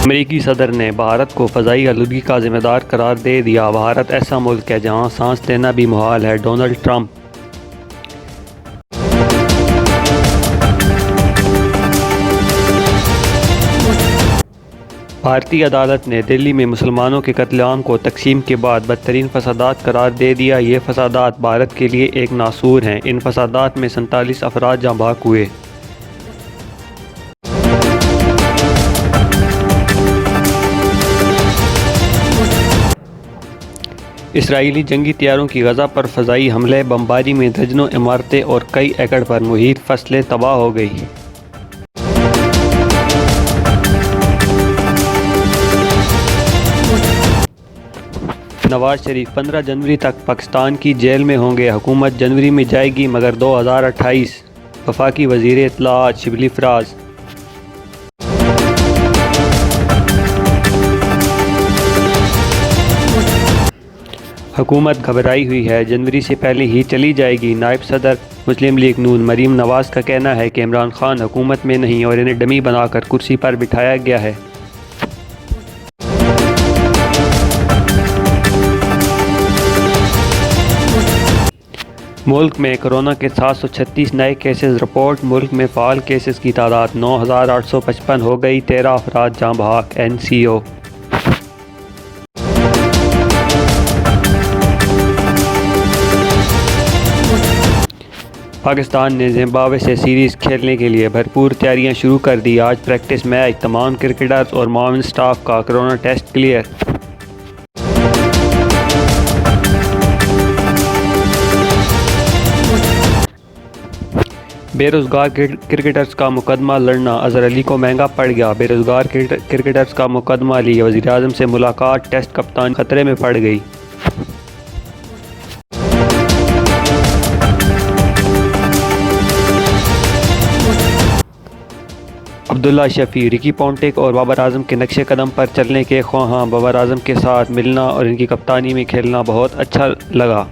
امریکی صدر نے بھارت کو فضائی آلودگی کا ذمہ دار قرار دے دیا۔ بھارت ایسا ملک ہے جہاں سانس لینا بھی محال ہے: ڈونلڈ ٹرمپ۔ بھارتی عدالت نے دلی میں مسلمانوں کے قتل عام کو تقسیم کے بعد بدترین فسادات قرار دے دیا۔ یہ فسادات بھارت کے لیے ایک ناسور ہیں۔ ان فسادات میں 47 افراد جاں بحق ہوئے۔ اسرائیلی جنگی طیاروں کی غزہ پر فضائی حملے، بمباری میں درجنوں عمارتیں اور کئی ایکڑ پر محیط فصلیں تباہ ہو گئی۔ نواز شریف 15 جنوری تک پاکستان کی جیل میں ہوں گے۔ حکومت جنوری میں جائے گی مگر 2028۔ وفاقی وزیر اطلاعات شبلی فراز۔ حکومت گھبرائی ہوئی ہے، جنوری سے پہلے ہی چلی جائے گی۔ نائب صدر مسلم لیگ نون مریم نواز کا کہنا ہے کہ عمران خان حکومت میں نہیں اور انہیں ڈمی بنا کر کرسی پر بٹھایا گیا ہے۔ ملک میں کورونا کے 736 نئے کیسز رپورٹ۔ ملک میں فعال کیسز کی تعداد 9855 ہو گئی۔ 13 افراد جاں بحق: NCO۔ پاکستان نے زمبابوے سے سیریز کھیلنے کے لیے بھرپور تیاریاں شروع کر دی۔ آج پریکٹس میچ۔ تمام کرکٹرز اور معاون سٹاف کا کرونا ٹیسٹ کلیئر۔ بے روزگار کرکٹرز کا مقدمہ لڑنا اظہر علی کو مہنگا پڑ گیا۔ بے روزگار کرکٹرز کا مقدمہ لی، وزیر اعظم سے ملاقات، ٹیسٹ کپتانی خطرے میں پڑ گئی۔ عبداللہ شفیع، رکی پونٹنگ اور بابر اعظم کے نقش قدم پر چلنے کے خواہاں۔ بابر اعظم کے ساتھ ملنا اور ان کی کپتانی میں کھیلنا بہت اچھا لگا۔